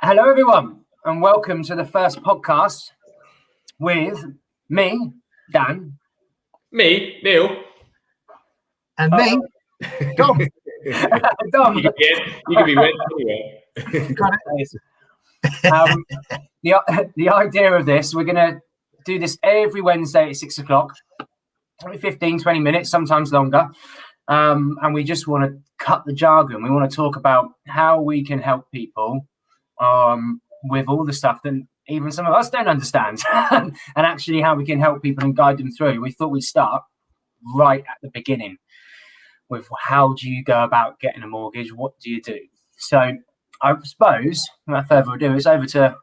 Hello, everyone, and welcome to the first podcast with me, Dan. Me, Neil. And me, Dom. Dom. You can be went anywhere. The idea of this, we're going to do this every Wednesday at 6 o'clock, 15, 20 minutes, sometimes longer. And we just want to cut the jargon. We want to talk about how we can help people with all the stuff that even some of us don't understand and actually how we can help people and guide them through. We thought we'd start right at the beginning with how do you go about getting a mortgage? What do you do? So I suppose, without further ado, it's over to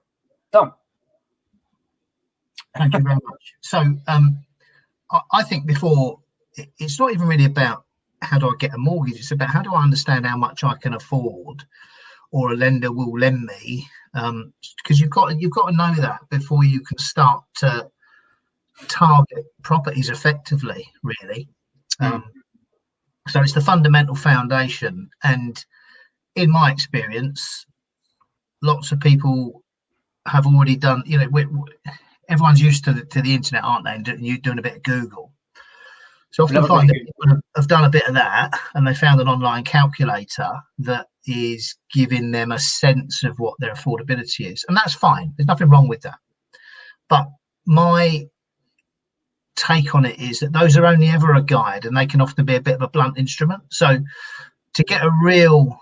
Dom. Thank you very much. So I think before, it's not even really about how do I get a mortgage. It's about how do I understand how much I can afford or a lender will lend me, because you've got to know that before you can start to target properties effectively, really. So it's the fundamental foundation. And in my experience, lots of people have already done, everyone's used to the internet, aren't they? And you doing a bit of Google. So often I find that people have done a bit of that and they found an online calculator that is giving them a sense of what their affordability is. And that's fine. There's nothing wrong with that. But my take on it is that those are only ever a guide and they can often be a bit of a blunt instrument. So to get a real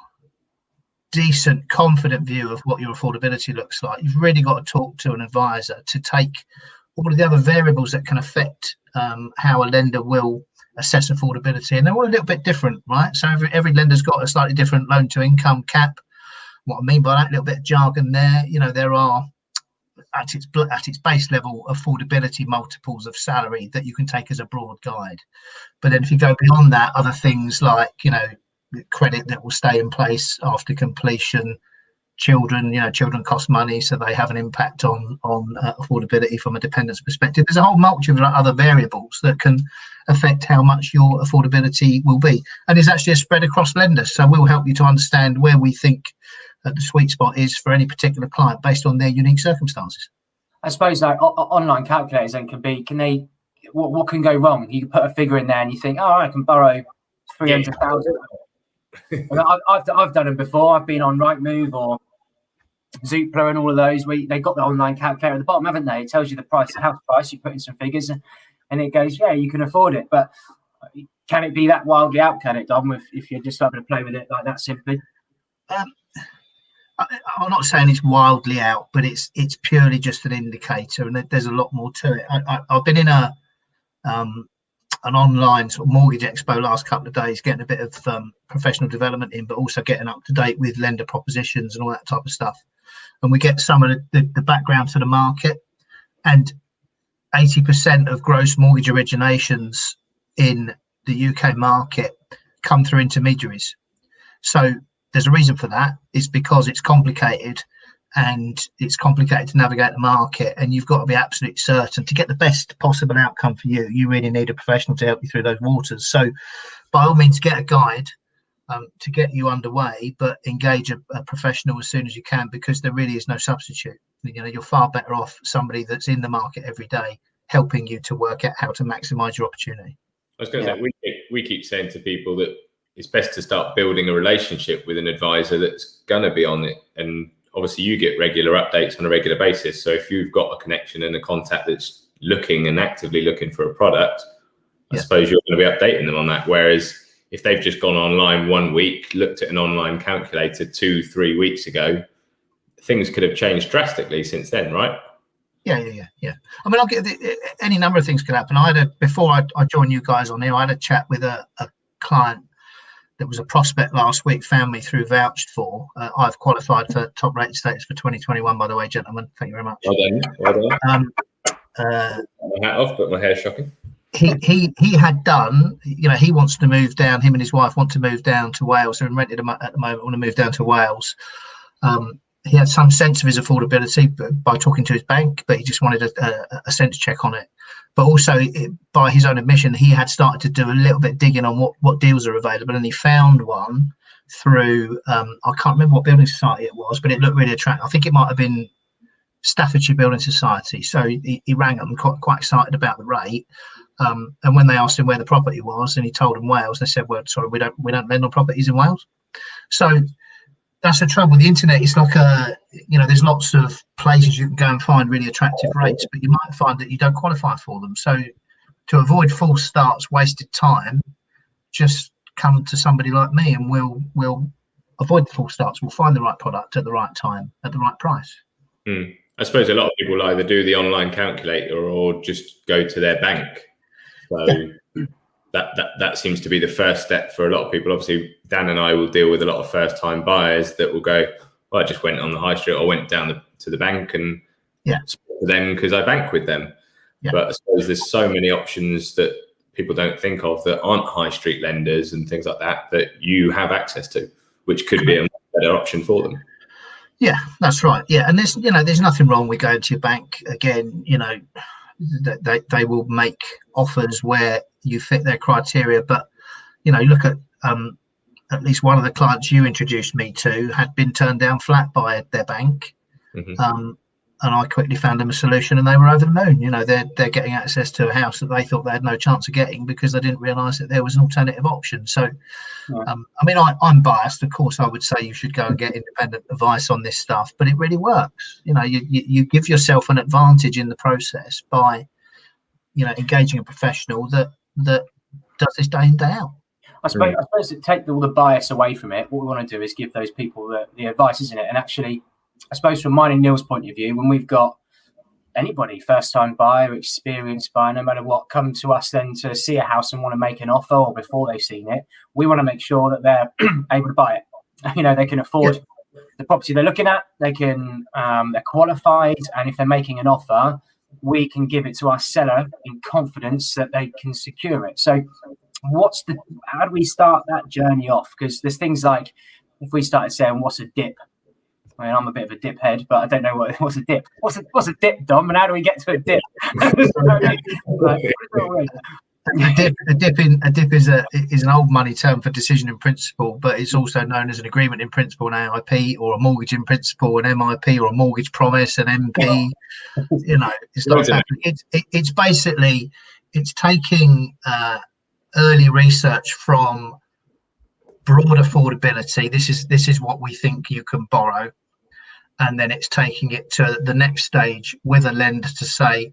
decent, confident view of what your affordability looks like, you've really got to talk to an advisor to take all of the other variables that can affect how a lender will assess affordability, and they're all a little bit different, right? So every lender's got a slightly different loan to income cap. What I mean by that, a little bit of jargon there, there are at its base level affordability multiples of salary that you can take as a broad guide. But then if you go beyond that, other things like credit that will stay in place after completion, children cost money, so they have an impact on affordability from a dependence perspective. There's a whole multitude of other variables that can affect how much your affordability will be, and is actually a spread across lenders. So we'll help you to understand where we think the sweet spot is for any particular client based on their unique circumstances. I suppose like online calculators then what can go wrong? You can put a figure in there and you think, I can borrow 300,000. I've done them before. I've been on Rightmove or Zoopla and all of those where they've got the online calculator at the bottom, haven't they? It tells you the price, the house price. You put in some figures and it goes, yeah, you can afford it. But can it be that wildly out? Can it, Dom? If you're just having to play with it like that simply? I'm not saying it's wildly out, but it's purely just an indicator, and there's a lot more to it. I've been in an online sort of mortgage expo last couple of days, getting a bit of professional development in, but also getting up to date with lender propositions and all that type of stuff. And we get some of the background to the market, and 80% of gross mortgage originations in the UK market come through intermediaries. So there's a reason for that. It's because it's complicated, and it's complicated to navigate the market, and you've got to be absolutely certain to get the best possible outcome for you. You really need a professional to help you through those waters. So by all means, get a guide to get you underway, but engage a professional as soon as you can, because there really is no substitute. You're far better off somebody that's in the market every day helping you to work out how to maximize your opportunity. I was going to say, we keep saying to people that it's best to start building a relationship with an advisor that's going to be on it. And obviously you get regular updates on a regular basis. So if you've got a connection and a contact that's looking and actively looking for a product, I suppose you're going to be updating them on that. Whereas if they've just gone online 1 week, looked at an online calculator 2-3 weeks ago, things could have changed drastically since then, right? Yeah. I mean, I'll get any number of things could happen. Before I joined you guys on here, I had a chat with a client that was a prospect last week, found me through Vouched For. I've qualified for top rated status for 2021, by the way, gentlemen. Thank you very much. Well done. My hat off, but my hair's shocking. He had done, he wants to move down. Him and his wife want to move down to Wales. They're in rented at the moment. Want to move down to Wales. he had some sense of his affordability by talking to his bank, but he just wanted a sense check on it. But also, by his own admission, he had started to do a little bit digging on what deals are available, and he found one through I can't remember what building society it was, but it looked really attractive. I think it might have been Staffordshire Building Society. So he rang them quite excited about the rate. And when they asked him where the property was, and he told them Wales, they said, "Well, sorry, we don't lend on properties in Wales." So that's the trouble with the internet. It's like there's lots of places you can go and find really attractive rates, but you might find that you don't qualify for them. So to avoid false starts, wasted time, just come to somebody like me, and we'll avoid the false starts. We'll find the right product at the right time at the right price. I suppose a lot of people either do the online calculator or just go to their bank. So that seems to be the first step for a lot of people. Obviously, Dan and I will deal with a lot of first-time buyers that will go, "Well, I just went on the high street or went down to the bank and spoke to them because I bank with them." Yeah. But I suppose there's so many options that people don't think of that aren't high street lenders and things like that you have access to, which could be a much better option for them. Yeah, that's right. Yeah, and there's nothing wrong with going to your bank. Again, they will make offers where you fit their criteria, but look at least one of the clients you introduced me to had been turned down flat by their bank. And I quickly found them a solution, and they were over the moon. They're getting access to a house that they thought they had no chance of getting because they didn't realise that there was an alternative option. So, I'm biased. Of course, I would say you should go and get independent advice on this stuff, but it really works. You give yourself an advantage in the process by, engaging a professional that does this day in, day out. I suppose to take all the bias away from it, what we want to do is give those people the advice, isn't it? And actually, I suppose from mine and Neil's point of view, when we've got anybody, first-time buyer, experienced buyer, no matter what, come to us then to see a house and want to make an offer, or before they've seen it, we want to make sure that they're able to buy it. They can afford the property they're looking at. They can, they're qualified, and if they're making an offer, we can give it to our seller in confidence that they can secure it. So, how do we start that journey off? Because there's things like, if we started saying, "What's a dip?" I mean, I'm a bit of a dip head, but I don't know what's a dip. What's a dip, Dom? And how do we get to a dip? A dip is an old money term for decision in principle, but it's also known as an agreement in principle, an AIP, or a mortgage in principle, an MIP, or a mortgage promise, an MP. It's not happening. It's basically taking early research from broad affordability. This is what we think you can borrow. And then it's taking it to the next stage with a lender to say,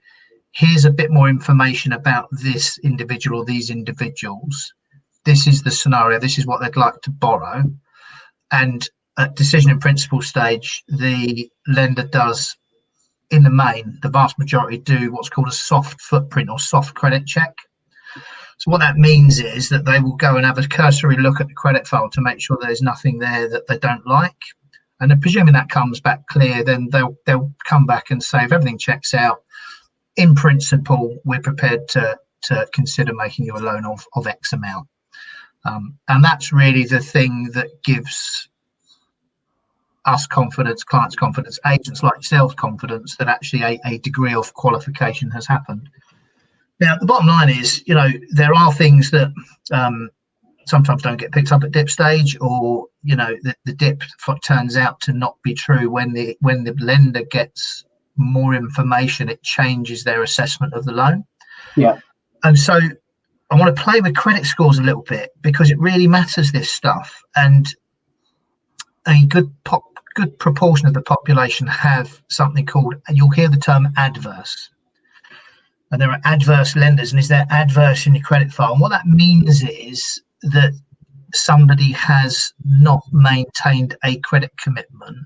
here's a bit more information about this individual or these individuals. This is the scenario. This is what they'd like to borrow. And at decision in principle stage, the lender does, in the main, the vast majority do what's called a soft footprint or soft credit check. So what that means is that they will go and have a cursory look at the credit file to make sure there's nothing there that they don't like. And then presuming that comes back clear, then they'll come back and say, if everything checks out, in principle, we're prepared to consider making you a loan of X amount. And that's really the thing that gives us confidence, clients confidence, agents like yourselves confidence that actually a degree of qualification has happened. Now, the bottom line is, there are things that sometimes don't get picked up at dip stage, or the dip turns out to not be true. When the lender gets more information, it changes their assessment of the loan. Yeah. And so I want to play with credit scores a little bit, because it really matters, this stuff. And a good proportion of the population have something called, and you'll hear the term adverse. And there are adverse lenders, and is there adverse in your credit file? And what that means is that somebody has not maintained a credit commitment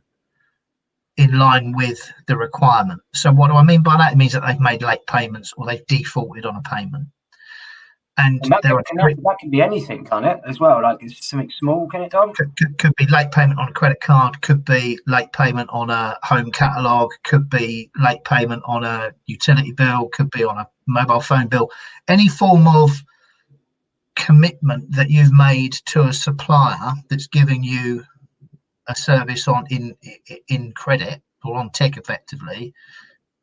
in line with the requirement. So what do I mean by that? It means that they've made late payments, or they've defaulted on a payment. And that can be anything, can't it, as well? Like, it's something small, can it, Dom? Could be late payment on a credit card, could be late payment on a home catalogue, could be late payment on a utility bill, could be on a mobile phone bill. Any form of commitment that you've made to a supplier that's giving you a service on in credit or on tick effectively,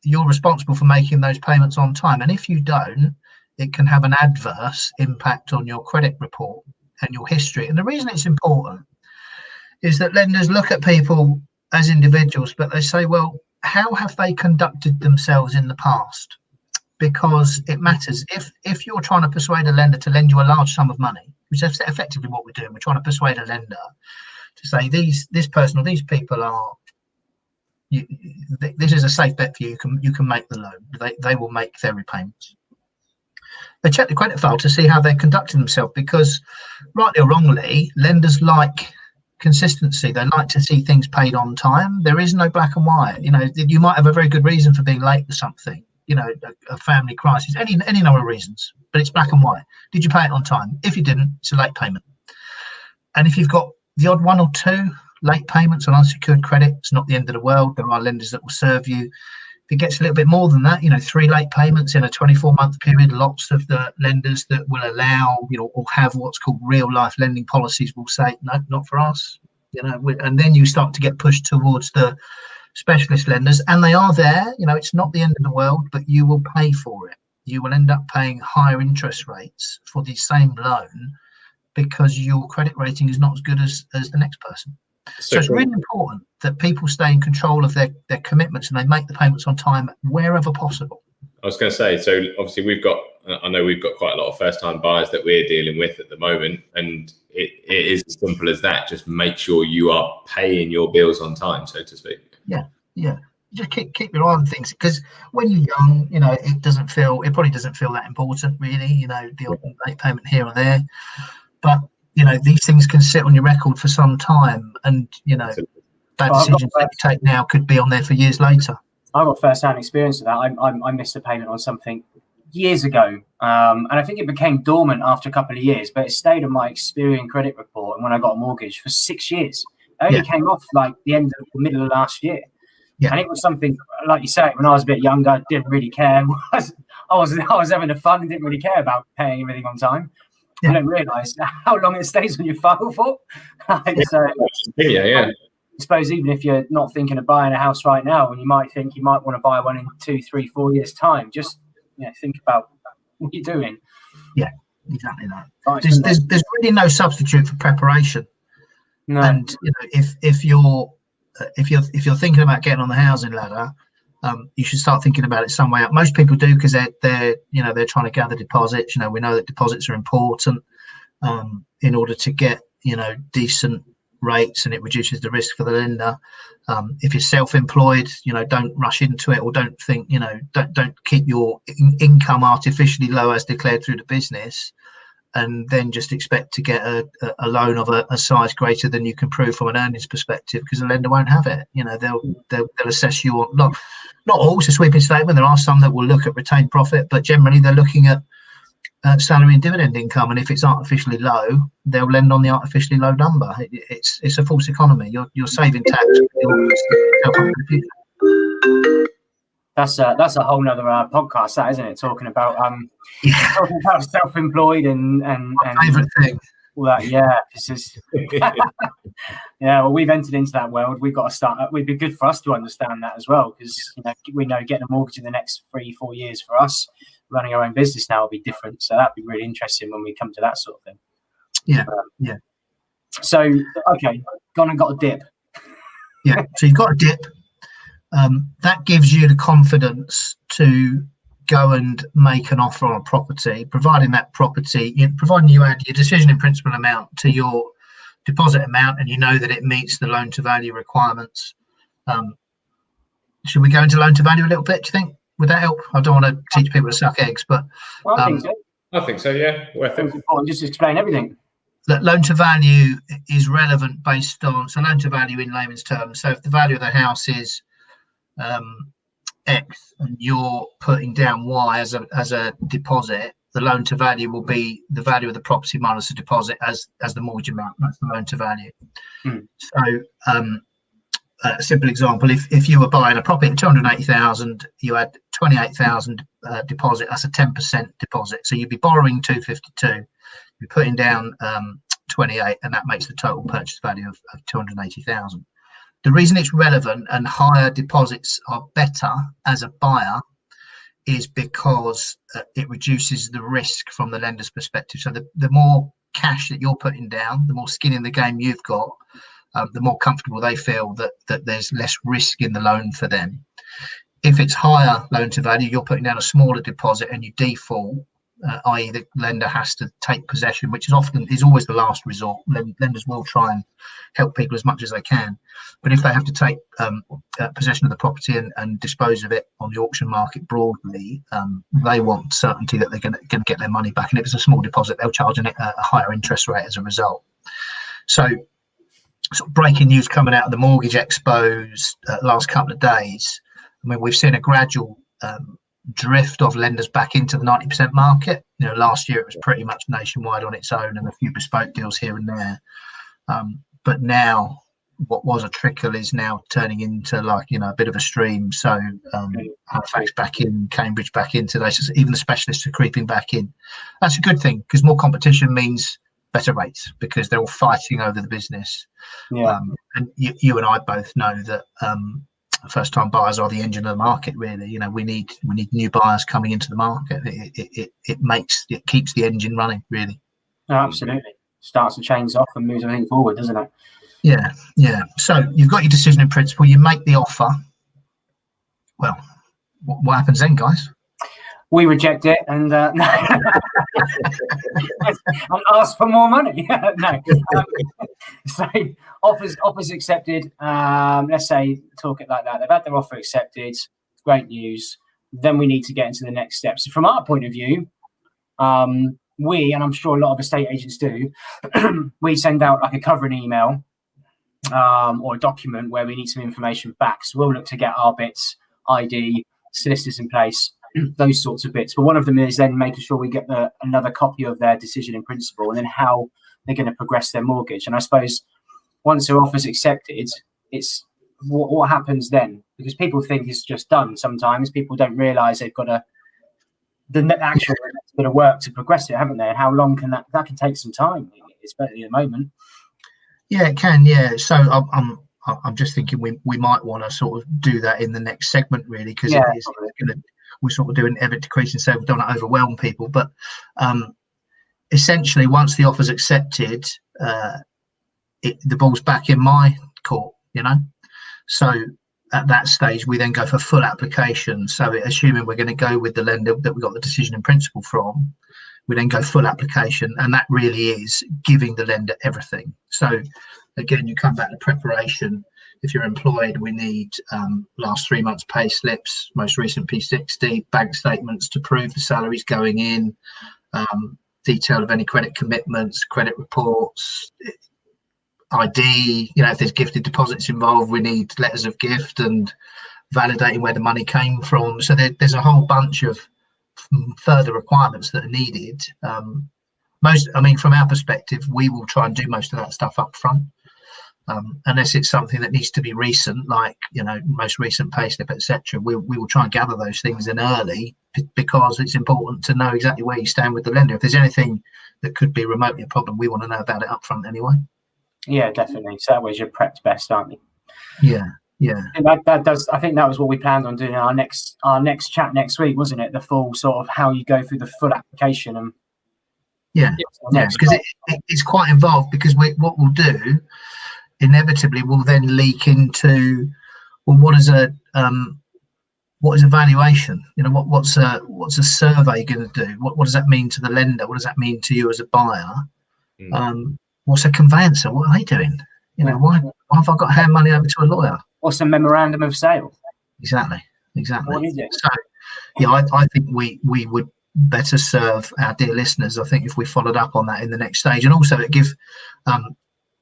you're responsible for making those payments on time. And if you don't, it can have an adverse impact on your credit report and your history. And the reason it's important is that lenders look at people as individuals, but they say, well, how have they conducted themselves in the past? Because it matters. If you're trying to persuade a lender to lend you a large sum of money, which is effectively what we're doing, we're trying to persuade a lender to say this person or these people are, this is a safe bet for you. You can make the loan. They will make their repayments. They check the credit file to see how they're conducting themselves, because rightly or wrongly, lenders like consistency. They like to see things paid on time. There is no black and white. You might have a very good reason for being late for something, a family crisis, any number of reasons, but it's black and white. Did you pay it on time? If you didn't, it's a late payment. And if you've got the odd one or two late payments on unsecured credit, it's not the end of the world. There are lenders that will serve you. If it gets a little bit more than that, 3 late payments in a 24-month period, lots of the lenders that will allow, or have what's called real life lending policies will say, no, not for us. And then you start to get pushed towards the specialist lenders, and they are there. It's not the end of the world, but you will pay for it. You will end up paying higher interest rates for the same loan because your credit rating is not as good as the next person. So it's really important that people stay in control of their commitments and they make the payments on time wherever possible. I was going to say, so obviously I know we've got quite a lot of first-time buyers that we're dealing with at the moment, and it is as simple as that. Just make sure you are paying your bills on time, so to speak. Yeah. Just keep your eye on things, because when you're young, it probably doesn't feel that important, really. The late payment here or there, but these things can sit on your record for some time, and bad decisions that you take now could be on there for years later. I got first-hand experience of that. I missed a payment on something years ago, and I think it became dormant after a couple of years, but it stayed on my Experian credit report. And when I got a mortgage for 6 years, it only came off like the middle of last year. Yeah. And it was something, like you say, when I was a bit younger, I didn't really care. I was having a fun and didn't really care about paying everything on time. Yeah. I don't realise how long it stays on your file for. I suppose even if you're not thinking of buying a house right now, and you might think you might want to buy one in 2, 3, 4 years' time, just think about what you're doing. Yeah, exactly that. There's really no substitute for preparation. No. And if you're thinking about getting on the housing ladder, you should start thinking about it some way up. Most people do, because they're trying to gather deposits. We know that deposits are important in order to get decent rates, and it reduces the risk for the lender. If you're self-employed, don't rush into it, or don't think, don't keep your income artificially low as declared through the business, and then just expect to get a loan of a size greater than you can prove from an earnings perspective, because the lender won't have it. They'll assess you on not all. It's a sweeping statement. There are some that will look at retained profit, but generally they're looking at salary and dividend income, and if it's artificially low, they'll lend on the artificially low number. It's a false economy. You're saving tax. That's a whole nother podcast, that, isn't it? Talking about self-employed and favorite thing. All that, yeah. This is yeah. Well, we've entered into that world. We've got to start. It'd be good for us to understand that as well, because we know getting a mortgage in the next 3-4 years for us, running our own business now, will be different. So that'd be really interesting when we come to that sort of thing. Yeah. So okay, gone and got a dip. Yeah. So you've got a dip. That gives you the confidence to go and make an offer on a property, providing you add your decision in principle amount to your deposit amount, and you know that it meets the loan to value requirements. Should we go into loan to value a little bit, do you think? Would that help? I don't want to teach people to suck eggs, but I think so, yeah. Worth it. It's important just to explain everything. That loan to value is relevant based on, so loan to value in layman's terms. So if the value of the house is X and you're putting down Y as a deposit, the loan to value will be the value of the property minus the deposit as the mortgage amount. That's the loan to value. So a simple example, if you were buying a property at 280,000, you had 28,000 deposit, that's a 10% deposit. So you'd be borrowing 252, you're putting down 28, and that makes the total purchase value of 280,000. The reason it's relevant and higher deposits are better as a buyer is because it reduces the risk from the lender's perspective. So the more cash that you're putting down, the more skin in the game you've got, the more comfortable they feel that there's less risk in the loan for them. If it's higher loan to value, you're putting down a smaller deposit and you default, i.e. the lender has to take possession, which is always the last resort. Lenders will try and help people as much as they can. But if they have to take possession of the property and dispose of it on the auction market broadly, they want certainty that they're going to get their money back. And if it's a small deposit, they'll charge a higher interest rate as a result. So sort of breaking news coming out of the Mortgage Expos last couple of days. I mean, we've seen a gradual drift of lenders back into the 90% market. Last year it was pretty much nationwide on its own and a few bespoke deals here and there. But now what was a trickle is now turning into a bit of a stream. So Halifax back in, Cambridge back in today. So even the specialists are creeping back in. That's a good thing because more competition means better rates because they're all fighting over the business. Yeah. And you and I both know that first-time buyers are the engine of the market. Really, we need new buyers coming into the market. It keeps the engine running. Really. No, absolutely. Starts the chains off and moves everything forward, doesn't it? Yeah. So you've got your decision in principle. You make the offer. Well, what happens then, guys? We reject it and and ask for more money. No. So offers accepted. Let's say talk it like that. They've had their offer accepted. Great news. Then we need to get into the next steps. So from our point of view, we, and I'm sure a lot of estate agents do, we send out like a covering email or a document where we need some information back. So we'll look to get our bits, ID, solicitors in place, those sorts of bits. But one of them is then making sure we get another copy of their decision in principle and then how they're going to progress their mortgage. And I suppose once their offer's accepted, it's what happens then? Because people think it's just done. Sometimes people don't realise they've got the actual bit of work to progress it, haven't they? And how long can that can take some time, especially at the moment. Yeah, it can. Yeah. So I'm just thinking we might want to sort of do that in the next segment, really, because we're sort of doing ever decreasing, so we don't want to overwhelm people. But essentially, once the offer's accepted, the ball's back in my court. So at that stage, we then go for full application. So assuming we're going to go with the lender that we got the decision in principle from, we then go full application, and that really is giving the lender everything. So again, you come back to preparation. If you're employed, we need last 3 months pay slips, most recent P60, bank statements to prove the salary's going in, detail of any credit commitments, credit reports, ID. If there's gifted deposits involved, we need letters of gift and validating where the money came from. So there's a whole bunch of further requirements that are needed. From our perspective, we will try and do most of that stuff up front. Unless it's something that needs to be recent, like most recent payslip, etc. We will try and gather those things in early because it's important to know exactly where you stand with the lender. If there's anything that could be remotely a problem, we want to know about it up front anyway. Yeah, definitely. So that way you're prepped best, aren't you? Yeah. And that does. I think that was what we planned on doing in our next chat next week, wasn't it? The full sort of how you go through the full application and because it's quite involved. Because what we'll do inevitably will then leak into what is a valuation? What's a survey going to do? What does that mean to the lender? What does that mean to you as a buyer? What's a conveyancer? What are they doing? Why have I got to hand money over to a lawyer? What's a memorandum of sale? Exactly. What is it? So I think we would better serve our dear listeners, I think, if we followed up on that in the next stage, and also it give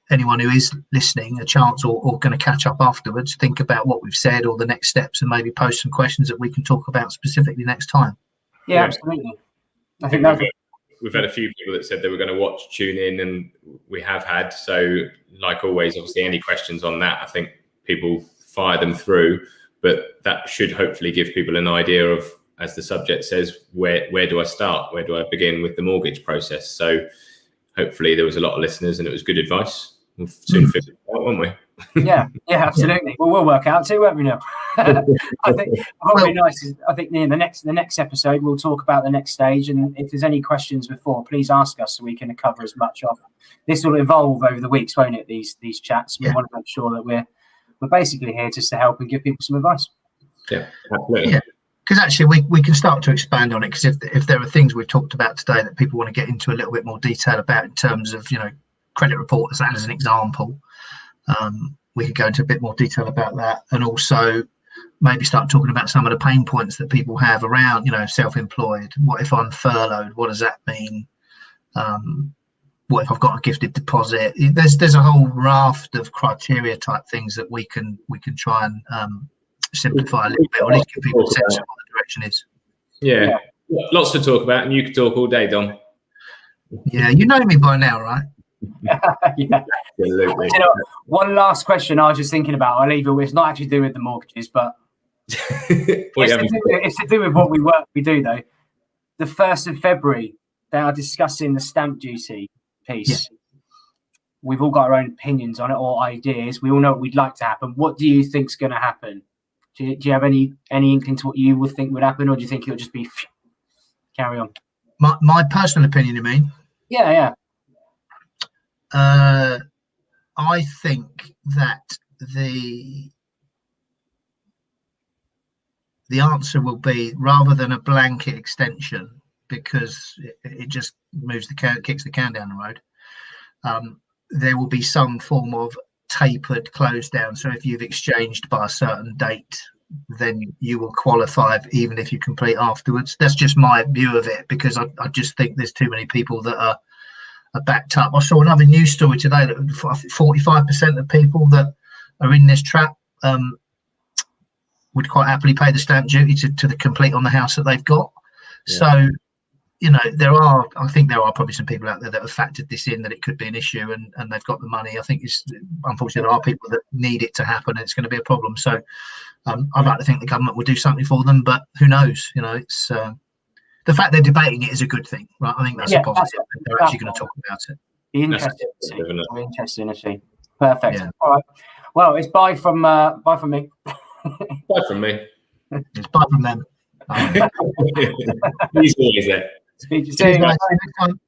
anyone who is listening a chance or going to catch up afterwards, think about what we've said or the next steps, and maybe post some questions that we can talk about specifically next time. Yeah, absolutely. I think we've had a few people that said they were going to tune in, and we have had. So like always, obviously any questions on that, I think people fire them through, but that should hopefully give people an idea of, as the subject says, where do I start? Where do I begin with the mortgage process? So hopefully there was a lot of listeners and it was good advice. We'll soon figure it out, won't we? Yeah, absolutely. Well, we'll work out too, won't we? Now, I think what would be nice is, I think in the next episode we'll talk about the next stage, and if there's any questions before, please ask us so we can cover as much of. This will evolve over the weeks, won't it? These chats. We want to make sure that we're basically here just to help and give people some advice. Yeah, absolutely. Yeah, because actually we can start to expand on it, because if there are things we've talked about today that people want to get into a little bit more detail about in terms of, you know, credit reports as an example, we could go into a bit more detail about that, and also maybe start talking about some of the pain points that people have around, you know, self-employed. What if I'm furloughed? What does that mean? What if I've got a gifted deposit? There's a whole raft of criteria type things that we can try and simplify a little bit, or at least give people a sense of what the direction is. Yeah, lots to talk about, and you could talk all day, Dom. Yeah, you know me by now, right? Yeah. Absolutely. You know, one last question I was just thinking about. I'll leave it with, it's not actually to do with the mortgages, but it's to do with what we do though. The 1st of February, they are discussing the stamp duty piece. Yeah. We've all got our own opinions on it or ideas. We all know what we'd like to happen. What do you think's going to happen? Do you have any inkling to what you would think would happen, or do you think it'll just be carry on? My personal opinion, you mean? Yeah. I think that the answer will be, rather than a blanket extension, because it just kicks the can down the road, there will be some form of tapered close down. So if you've exchanged by a certain date, then you will qualify even if you complete afterwards. That's just my view of it, because I just think there's too many people that are backed up. I saw another news story today that 45% of people that are in this trap would quite happily pay the stamp duty to the complete on the house that they've got. Yeah. So, you know, I think there are probably some people out there that have factored this in, that it could be an issue, and they've got the money. I think unfortunately there are people that need it to happen, and it's going to be a problem. So I'd like to think the government will do something for them, but who knows? You know, it's the fact they're debating it is a good thing, right? I think that's a positive. They're actually going to talk about it. Interesting to see. Perfect. Yeah. All right. Well, it's bye from me. Bye from me. It's bye from them. Easy, is it? Speak to you soon. See you next time.